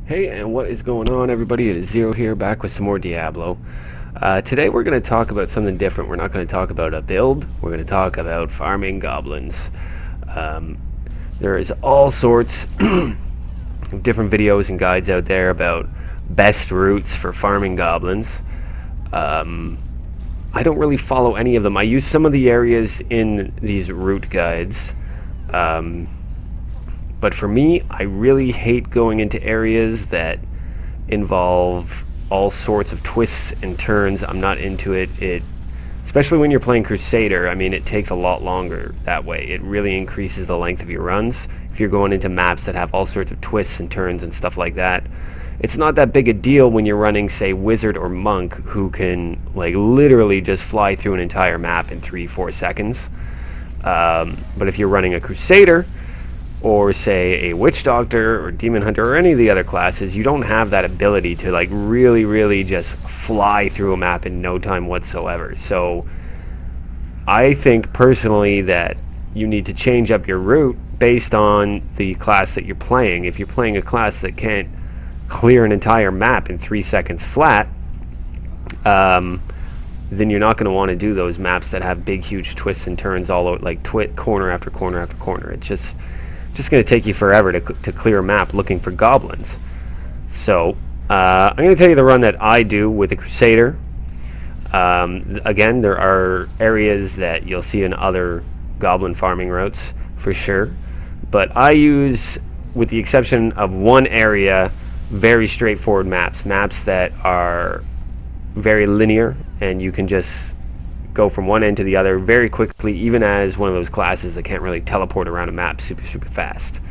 Hey, and what is going on, everybody? It is Zero here, back with some more Diablo. Today we're going to talk about something different. We're not going to talk about a build. We're going to talk about farming goblins. There is all sorts of different videos and guides out there about best routes for farming goblins. I don't really follow any of them. I use some of the areas in these route guides. But for me, I really hate going into areas that involve all sorts of twists and turns. I'm not into it. Especially when you're playing Crusader, I mean, it takes a lot longer that way. It really increases the length of your runs. If you're going into maps that have all sorts of twists and turns and stuff like that, it's not that big a deal when you're running, say, Wizard or Monk, who can, like, literally just fly through an entire map in 3-4 seconds. But if you're running a Crusader, or say a Witch Doctor or Demon Hunter or any of the other classes, you don't have that ability to like really just fly through a map in no time whatsoever. So I think personally that you need to change up your route based on the class that you're playing. If you're playing a class that can't clear an entire map in 3 seconds flat, then you're not going to want to do those maps that have big huge twists and turns all over, like corner after corner after corner. It's just going to take you forever to clear a map looking for goblins. So I'm going to tell you the run that I do with a Crusader. Again, there are areas that you'll see in other goblin farming routes for sure, but I use, with the exception of one area, very straightforward maps that are very linear, and you can just go from one end to the other very quickly, even as one of those classes that can't really teleport around a map super fast.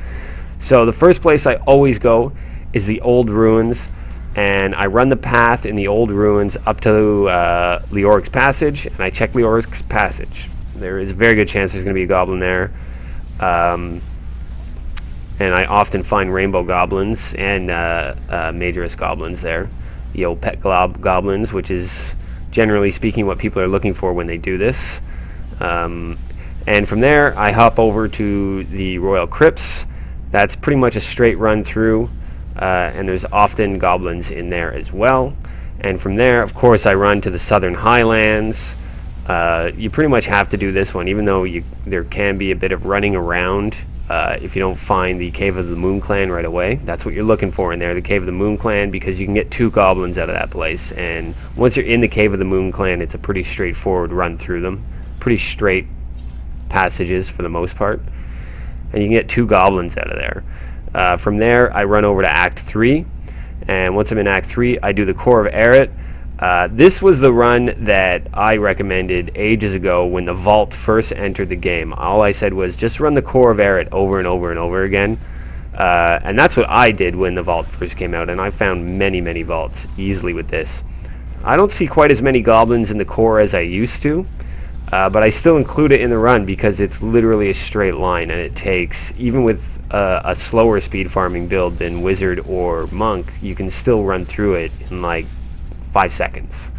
So the first place I always go is the Old Ruins, and I run the path in the Old Ruins up to Leoric's Passage, and I check Leoric's Passage. There is a very good chance there's going to be a goblin there, and I often find rainbow goblins and Majorous goblins there, the old pet goblins, which is generally speaking what people are looking for when they do this. And from there I hop over to the Royal Crypts. That's pretty much a straight run through, and there's often goblins in there as well. And from there, of course, I run to the Southern Highlands. You pretty much have to do this one, even though there can be a bit of running around if you don't find the Cave of the Moon Clan right away. That's what you're looking for in there, the Cave of the Moon Clan, because you can get 2 goblins out of that place. And once you're in the Cave of the Moon Clan, it's a pretty straightforward run through them. Pretty straight passages for the most part. And you can get 2 goblins out of there. From there, I run over to Act 3. And once I'm in Act 3, I do the Core of Eret. This was the run that I recommended ages ago when the Vault first entered the game. All I said was just run the Core of Eret over and over and over again. And that's what I did when the Vault first came out, and I found many Vaults easily with this. I don't see quite as many goblins in the core as I used to, but I still include it in the run because it's literally a straight line, and it takes, even with a slower speed farming build than Wizard or Monk, you can still run through it in like 5 seconds.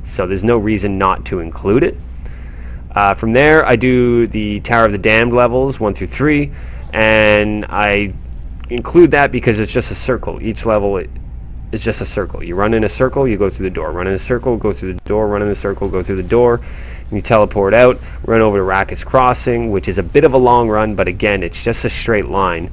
So there's no reason not to include it. From there, I do the Tower of the Damned levels 1 through 3, and I include that because it's just a circle. Each level is just a circle. You run in a circle, you go through the door. Run in a circle, go through the door. Run in a circle, go through the door. And you teleport out, run over to Rakkus Crossing, which is a bit of a long run, but again, it's just a straight line.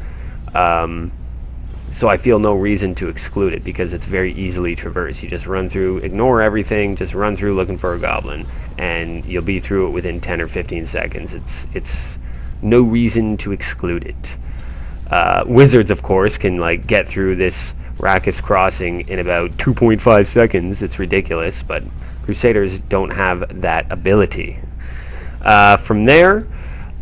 So I feel no reason to exclude it because it's very easily traversed. You just run through, ignore everything, just run through looking for a goblin, and you'll be through it within 10 or 15 seconds. It's no reason to exclude it. Wizards, of course, can like get through this Rakkus Crossing in about 2.5 seconds. It's ridiculous, but Crusaders don't have that ability. From there,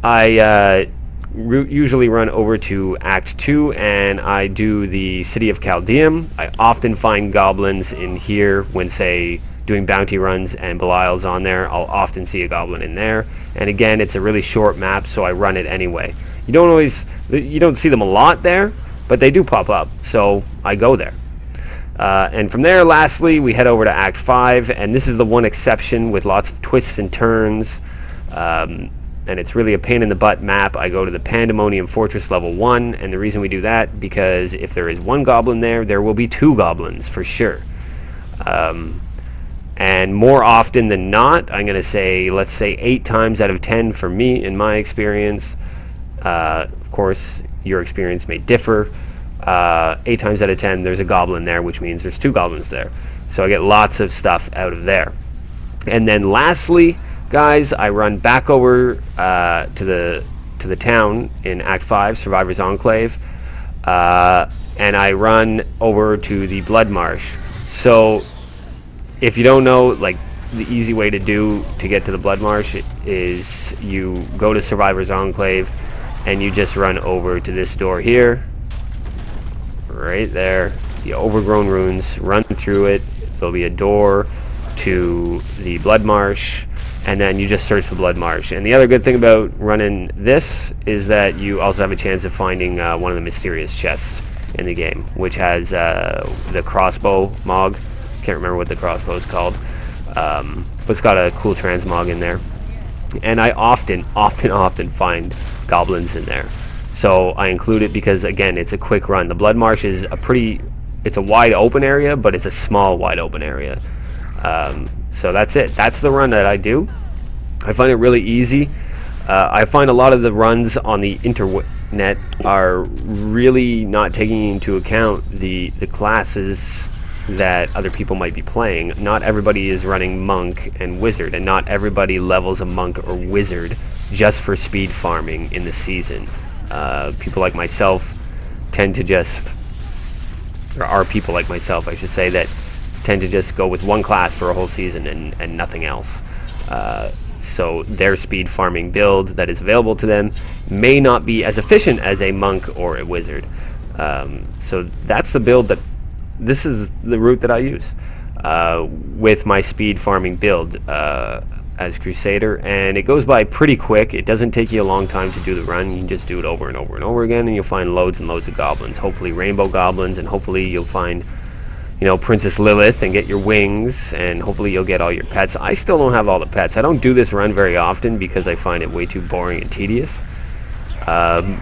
I usually run over to Act 2, and I do the City of Chaldeum. I often find goblins in here when, say, doing bounty runs and Belial's on there. I'll often see a goblin in there, and again, it's a really short map, so I run it anyway. You don't see them a lot there, but they do pop up, so I go there. And from there, lastly, we head over to Act 5, and this is the one exception with lots of twists and turns. and it's really a pain in the butt map, I go to the Pandemonium Fortress level 1, and the reason we do that, because if there is one goblin there, there will be 2 goblins for sure. And more often than not, I'm going to say, let's say 8 times out of 10 for me, in my experience. Of course, your experience may differ. 8 times out of 10, there's a goblin there, which means there's 2 goblins there. So I get lots of stuff out of there. And then lastly, guys, I run back over to the town in Act 5, Survivor's Enclave, and I run over to the Blood Marsh. So if you don't know, like, the easy way to get to the Blood Marsh is you go to Survivor's Enclave and you just run over to this door here, right there, the Overgrown Ruins. Run through it. There'll be a door to the Blood Marsh, and then you just search the Blood Marsh. And the other good thing about running this is that you also have a chance of finding one of the mysterious chests in the game, which has the crossbow mog. Can't remember what the crossbow is called, but it's got a cool transmog in there. And I often find goblins in there, so I include it because, again, it's a quick run. The Blood Marsh is it's a wide open area, but it's a small wide open area. So that's it. That's the run that I do. I find it really easy. I find a lot of the runs on the internet are really not taking into account the classes that other people might be playing. Not everybody is running monk and wizard, and not everybody levels a monk or wizard just for speed farming in the season. People like myself tend to just, or are people like myself, I should say, that tend to just go with one class for a whole season and nothing else. So their speed farming build that is available to them may not be as efficient as a monk or a wizard. So that's the build this is the route that I use with my speed farming build as Crusader, and it goes by pretty quick. It doesn't take you a long time to do the run. You can just do it over and over and over again, and you'll find loads and loads of goblins, hopefully rainbow goblins, and hopefully you'll find, you know, Princess Lilith and get your wings, and hopefully you'll get all your pets. I still don't have all the pets. I don't do this run very often because I find it way too boring and tedious.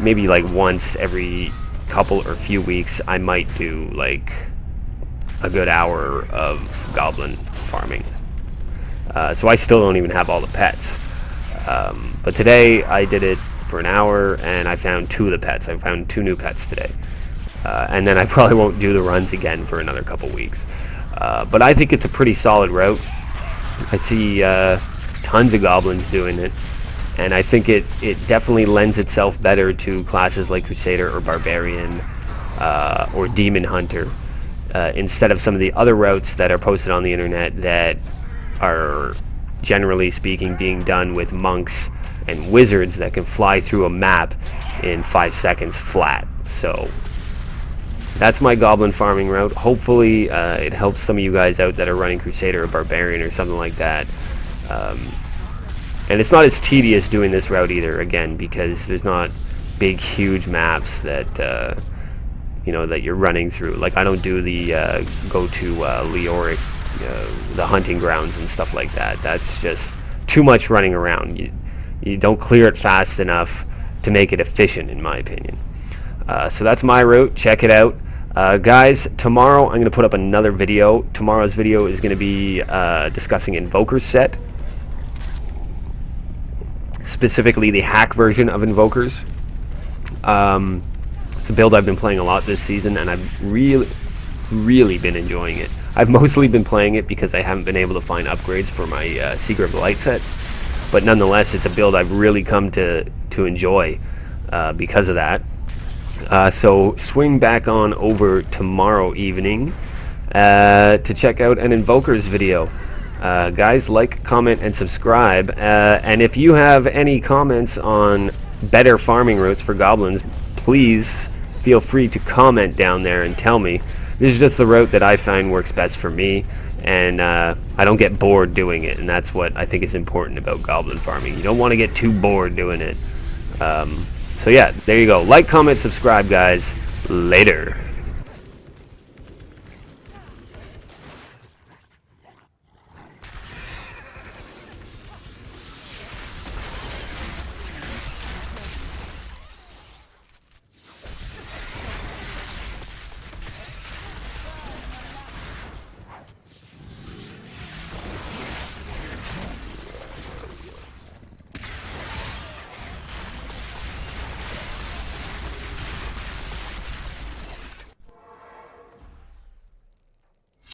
Maybe like once every couple or few weeks I might do like a good hour of goblin farming. So I still don't even have all the pets. But today I did it for an hour and I found 2 of the pets. I found 2 new pets today. And then I probably won't do the runs again for another couple weeks. But I think it's a pretty solid route. I see tons of goblins doing it, and I think it definitely lends itself better to classes like Crusader or Barbarian or Demon Hunter, instead of some of the other routes that are posted on the internet that are, generally speaking, being done with monks and wizards that can fly through a map in 5 seconds flat. So that's my goblin farming route. Hopefully it helps some of you guys out that are running Crusader or Barbarian or something like that. And it's not as tedious doing this route either, again, because there's not big, huge maps that you know, that you're running through. Like, I don't do the go to Leoric, the hunting grounds and stuff like that. That's just too much running around. You don't clear it fast enough to make it efficient, in my opinion. So that's my route. Check it out. Guys, tomorrow I'm going to put up another video. Tomorrow's video is going to be discussing Invoker's set, specifically the hack version of Invokers. It's a build I've been playing a lot this season, and I've really been enjoying it. I've mostly been playing it because I haven't been able to find upgrades for my Secret of the Light set, but nonetheless, it's a build I've really come to enjoy because of that. So swing back on over tomorrow evening to check out an Invokers video. Guys, like, comment, and subscribe. And if you have any comments on better farming routes for goblins, please feel free to comment down there and tell me. This is just the route that I find works best for me, and I don't get bored doing it, and that's what I think is important about goblin farming. You don't want to get too bored doing it. So yeah, there you go. Like, comment, subscribe, guys. Later.